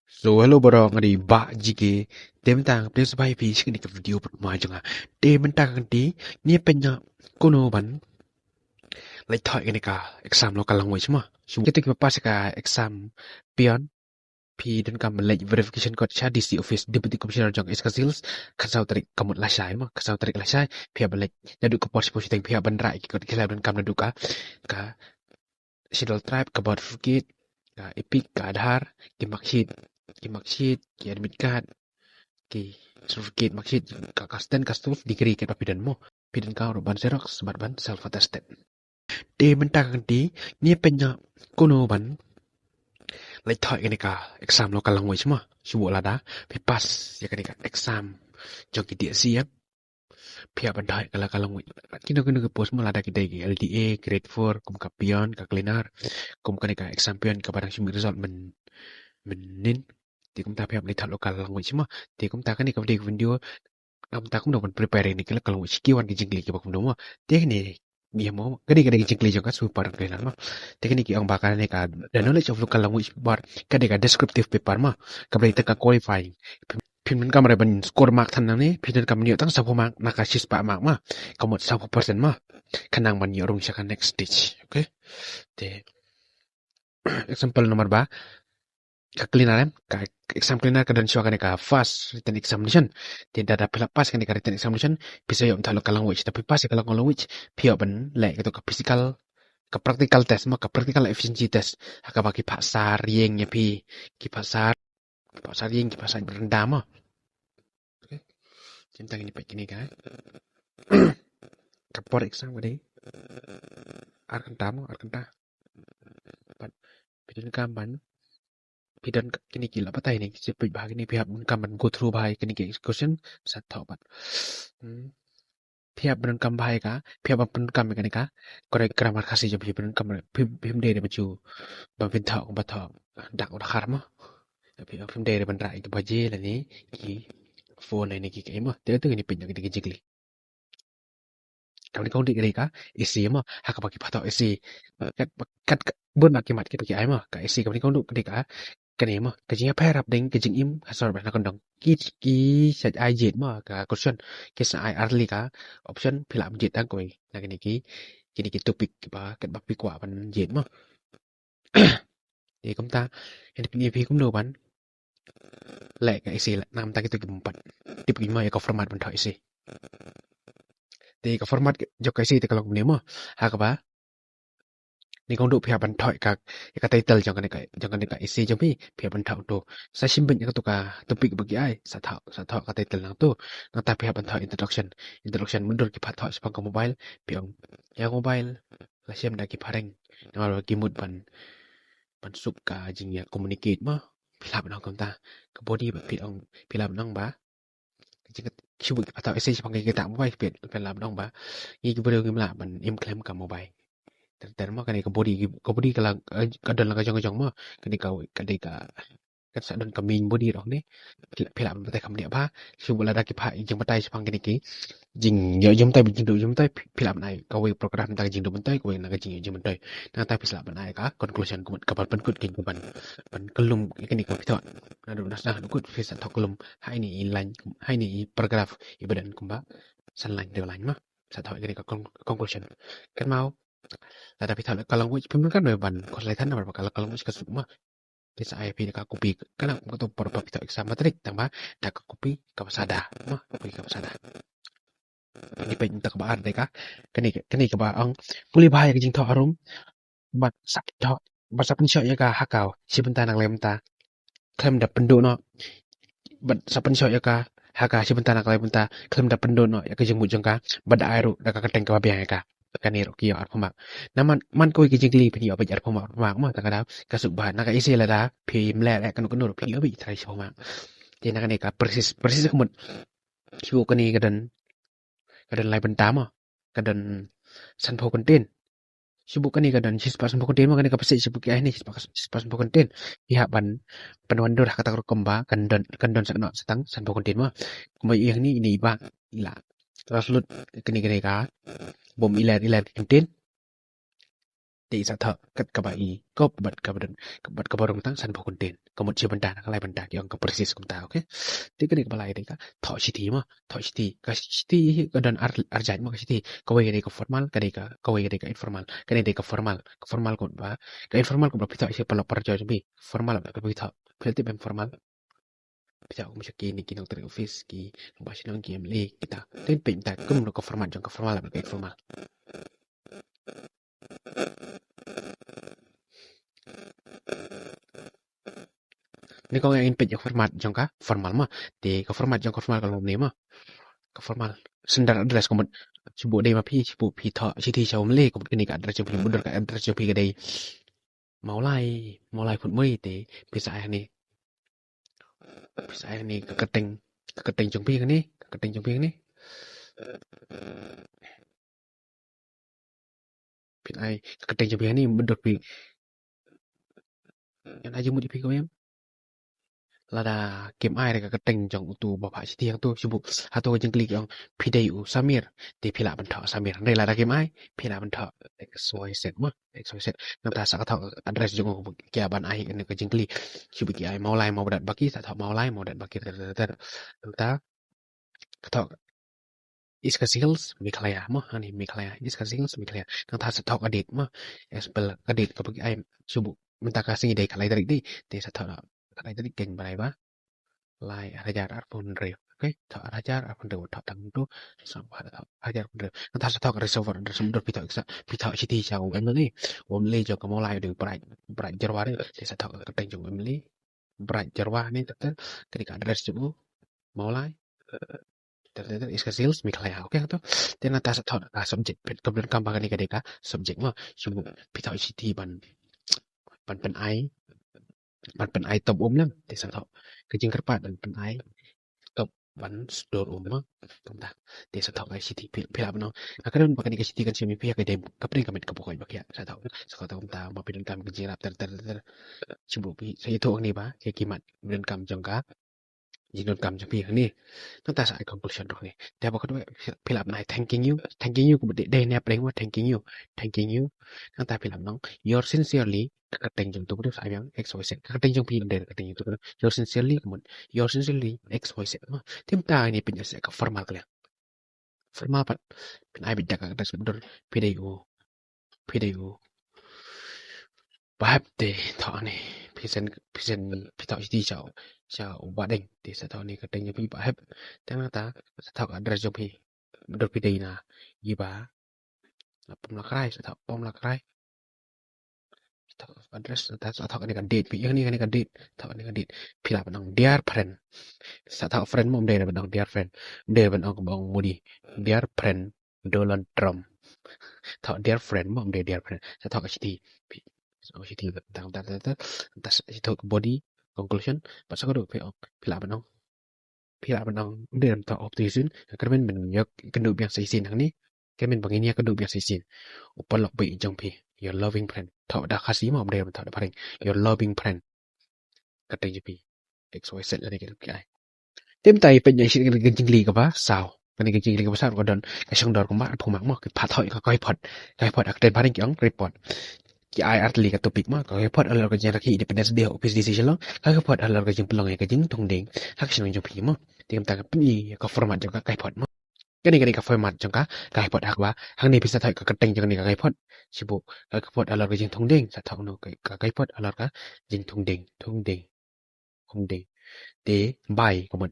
So hello barang adi ba jike tentang presbai pi sini ke video permajanga te mentang di ni penya kuno ban lai thoi ke ka exam local language ma su ketik pas ka exam pion pi dan kam lek verification code cha DC office deputy commissioner jong skills khasau tarik kamut lasai ma khasau tarik lasai pia balek nadu ko pos teng pia ban rai ko kila dan kam nadu ka Shidal tribe ka certificate ka epic ka adhar ki marksheet ki admit card ki certificate marksheet ka kasten kastus degree ke papidan mo pidan ka ban xerox ban self attested te mentang di ni penya kuno ban lai thoi ke ka exam local language ma subo lada pe pas ya ke ka exam jong ki dia siap pia bandai kala kalang kino ke pos mo lada kita LDA grade 4 kum kapion ka cleaner kum ka exam pion ka barang simi result menin ti kum ta pia ni thak lokal language ma ti kum ta kan ni ka video kum ta kum do prepare ni kala language ki wan ki jingli ki bakum do mo ti ni dia mo kadi jingli jong ka super cleaner ma ti ni ki ong bakal ni ka the knowledge of local language bar kadi ka descriptive paper ma ka bari ta ka qualifyingพิมพ์กำไรบันสกอร์มาร์กทันนี้พิจารณากำเนียตั้ง20 มาร์กนักชิสปะมาร์กมากำหนด 20% มาขนังบันยอรงชัก next stage โอเคแต่ example nomor 2 ka cleaner ka exam cleaner ka dan syo ka ka fast written examination tidak ada pelepas kan ka written examination bisa yo entah local language tapi pas ka local language pio ban lek itu ka physical ka practical test ma ka practical efficiency test ka bagi bahasa rieng ya pi ki bahasa rieng ki bahasa rendah ma tentang ini begini kan kapor exam gede arkantamo arkanta pat pidan kamban pidan kini gila patai ni sepi bahagi ni pihak kamban go through bahai kini ke question sat thau pat pihak pidan kam bahai ka pihak pidan kam kani ka kore grammar khasi jo pidan kam pim de de baju ba pin thau ba thau dak ora kharma pihak pim de ban rai ke baje la ni ki phone ni ki ke mo te tu ni pin ki jigli kami kau dik ka isi mo hak bagi patau isi kat bun mak kimat kita ki ai mo ka isi kami kau dik ka kani mo ka jing pa rap ding ke jing im asor ba na kon dong ki sat ai jet mo ka question ki sa ai early ka option philam jet tang koi na kini ki topik ba kat bak pi kwa ban jet mo di kum ta en pi kum do ban lek ka isi nam ta ki tu ki empat tip ki mo ya format ban thoi isi ti ka format jok ka isi te kalau ni mo ha ka ba ni kong du phia ban thoi ka title jong ka isi jong pi phia ban thau to sa simben ka tu ka topic bagi ai sa thau ka title nang tu nang ta phia ban thau introduction mundur ki phat thau sepang ka mobile piong ya mobile la siam da ki phareng na ki mut ban sup ka jing ya communicate mo phila ban kom ta ka body ba phila ban ba jing kibu ki patau isi sepang ki ta mobile phila ban ba ni ki bero ki mla ban im claim ka mobile dan mo kani ka body ka lang ka don lang ka jong mo kani ka kan sa don ka main body rok ni phila ban ta kam dia ba subu la da ki pha jing patai sepang kini ki jing yo jom tai jing tai phila ban ai ka we program ta jing do ban tai ko na ka jing jing ban tai na ta phila ban ai ka conclusion ka ban kut kin ban kelum kini ka pito na do nas na kut fisa thok kelum hai ni line hai ni paragraph ibadan kumba san line de line ma sa thoi kini ka conclusion kan mau ada pita kalau pun kan ban ko lai than ba kalau ka sukma bisa ai pi ka copy kana ko to por pita exam matrik tamba da ka copy ka pasada ma copy ka pasada ni pe tak ba ar de ka kani ka ba ang puli bahaya ka jing tho arum bat sak tho bat sak pensyo ya ka hakau sebentar nang lem ta klem da pendo no bat sak pensyo ya ka haka sebentar nang lem ta klem da pendo no ya ka jing mujung ka bad airu da ka teng ka ba biang ka kani ro ki ar phamak na man ko ki jingli phi yo ba jar phamak ma ta ka da ka suk ba na ka isi la da phi mle la kan no phi yo bi thai phamak ti na ka ni ka persis ka mut ki ko ni ka dan lai ban ta ma ka dan san pho content sibuk kan ni ka dan sispa san pho content ma kan ka pasi sibuk ai ni sispa san pho content pihak ban panwan do kata komba kan don sak no satang san pho content ma kuma yang ni ini ba ila terus lut kini ka bom iler content Di sata kat kabai ko bat kabarung tang san pokun den kamut chi banda kalai banda yang ka persis kum ta okay ti kani ka balai ka tho chiti ma tho chiti ka chiti ka dan arjat ma ka chiti ka wei ka formal ka wei ka informal ka ka formal ko ba ka informal ko ba pita isi pala parjo bi formal ba ka pita pelti ben formal pita ko mesti ni kinong tri office ki ba sinong ki emle kita ten pinta kum ka formal jong ka formal ba ka informal ni ko ngin pej format jong ka formal ma te ka format jong ka formal ka lom ne ma ka formal sendar address ko cibu dei ma cibu pi tho citi chau mle ko ni ka address pi mundur ka address pi ka dei maulai phut mui te pi sai ni ka keteng jong pi ka ni ka keteng jong pi ka ni pi ai ka keteng jong pi ka ni mundur pi yan aja mu di pi ko yam lada game ai ka keteng jong tu bapa citi yang tu cibu atau jeng klik yang pidai samir te pila ban tho samir nei lada game ai pila ban tho xy set ma xy set nang ta sa ka tho address jong kia ban ai ne ka jeng klik cibu ki ai maulai mau dat baki sa tho maulai mau dat baki ter ta ka tho iska sales mi khlaya ma ani mi khlaya iska sales mi khlaya nang ta sa tho edit ma spell edit ka baki ai cibu minta ka singi dei khlai dari di te sa tho khlai dari keng bai ba lai ajar arpun re okay tho ajar arpun re tho tang tu sam ajar arpun re ta sa tho reservoir under sumber pita chiti chau emily omle jo ka molai de brai jarwa re sa tho ka teng jong emily brai jarwa ni ta ketika address ju molai ter iska sales mi khlaya okay to ten ta sa tho ka subject kemudian kambang ni kadeka subject ma sumbu pita chiti ban pen ai ban pen ai top lang te sa tho ke jing kerpat ban pen ai top ban store ma tumta te sa tho ai city pila bano akaron bakani ke city kan simi pia ke dem kapring kamet ka pokoi bakya sa tho sa tho tumta ma pidon kam ke jirap ter cibu pi sa itu ni ba ke kimat pidon kam jongka jinon kam japi ni ta sa conclusion ro ni te ba ko pila nai thanking you ko de ne pleng wa thanking you ta pila nong your sincerely ka teng jong tu ko sa yang xyz ka teng jong pi de ka teng tu your sincerely xyz ma tim ta ni pin sa ka formal ka formal pa pin ai bidak ka tas bedur pdu bahap te tho ni pisen pita di chao ba deng ti sa tho ni ka teng pi bahap tang ta sa tho address jo pi bedur pi dei na yi ba pom la krai sa tho pom la krai tho address ta sa tho ni ka date pi yang ni ka date tho ni ka date pila banang dear friend sa tho friend mom de banang dear friend de banang bang mudi dear friend Donald Trump tho dear friend mom de dear friend sa tho ka chiti city tang ta itu body conclusion pasal ko pila banang de ta optimism kermen men yok kendu biang saisin hang ni kemen bangin ya kendu biang saisin upal lok bi jong pi your loving friend tho da khasi mom de tho da paring your loving friend kateng ji pi xyz la ni ke ai tem tai pen yang sin ke jing li ka ba sao kani ke jing li ka ba sao ko don ka shang dor ko ma phu mak mo ke pha thoi ka kai phot ak den paring kyong report ki ai artli ka topik ma ka report alor ka jeng rakhi independence day office decision lo ka report alor ka jeng pelong ka jeng thong ding hak sin jong pi mo tem ta ka pi ka format jong ka kai phot mo kani ka format jong ka kai phot hak ba hang ni pisa thai ka teng jong ni ka kai phot sibu ka phot alor ka jeng thong ding sa thong no ka kai phot alor ka jeng thong ding te bai ko mot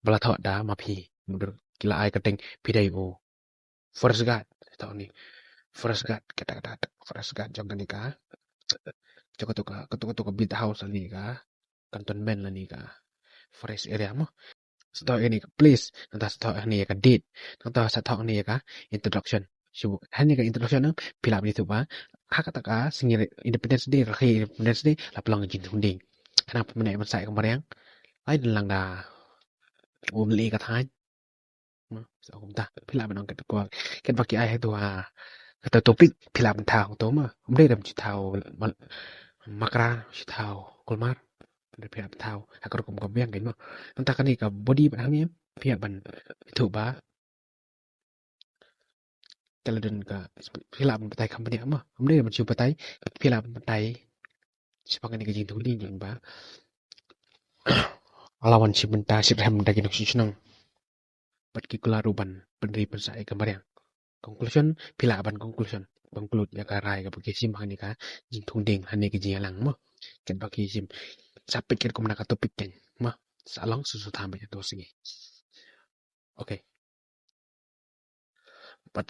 bala tho da ma pi mundur kila ai ka teng pi dai o forest guard tho ni forest guard kata forest guard jong ni ka ketuk bit house ni ka cantonment la ni ka forest area mo sa ini ka place nanta sa ni ka date nanta sa ni ka introduction sibu hanya ka introduction ng pila ni tu ba hakata ka singi independence day rakhi independence day la pelang jin hunding kana pemene man sai kamariang ai lang da li ka thai sa ta pila man ka ko ken baki ai tu ha kata topik pila man thao to ma umde dam chi thao makra chi thao kulmar de pia thao akor kom kom yang gen mo nanta kani ka body ban hang ni pia ban thu ba แต่ละเดือนก็พิลาปัตไตคำเนี่ยมะอำเด้มันชูปัตไตพิลาปัตไตเฉพาะกันนี่ก็จริงทุกนี่อย่างบาalawan sebentar sirham dagi nok sinang pat kikularuban penriban sa ikamaryang conclusion pila ban conclusion conclude ya karai ka pagi sim hani ka jing thung ding hani ke jing lang mo ken pagi sim sapit ken komna ka topik ken ma salong susu thambe to singi okay pat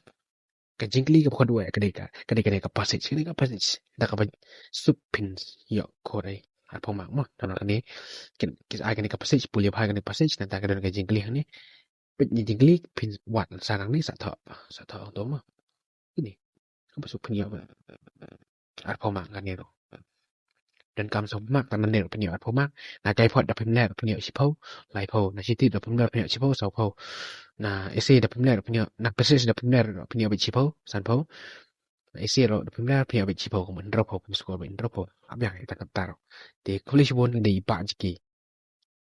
ka jingli ka kodwa ka ka passage ni ka passage da ka sup pins yo korai at pomak mo tan ani ken kis ai ka passage pulya phai ka passage tan ta ka don ka jingli hani pit ni jingli pins wat sarang ni sa tho to mo ini ka pasuk pin yo at pomak kan ni dan kam somak tan ne penyo at pomak na kai phot da pin ne penyo sipo lai po na siti da pin ne penyo sipo so po na ese da pin ne penyo na passage da pin ne penyo bi sipo san po ese ro da pin ne penyo bi sipo ko men ro po pin sko ben ro po ab yang ta ka taro de kulish bon de ba jiki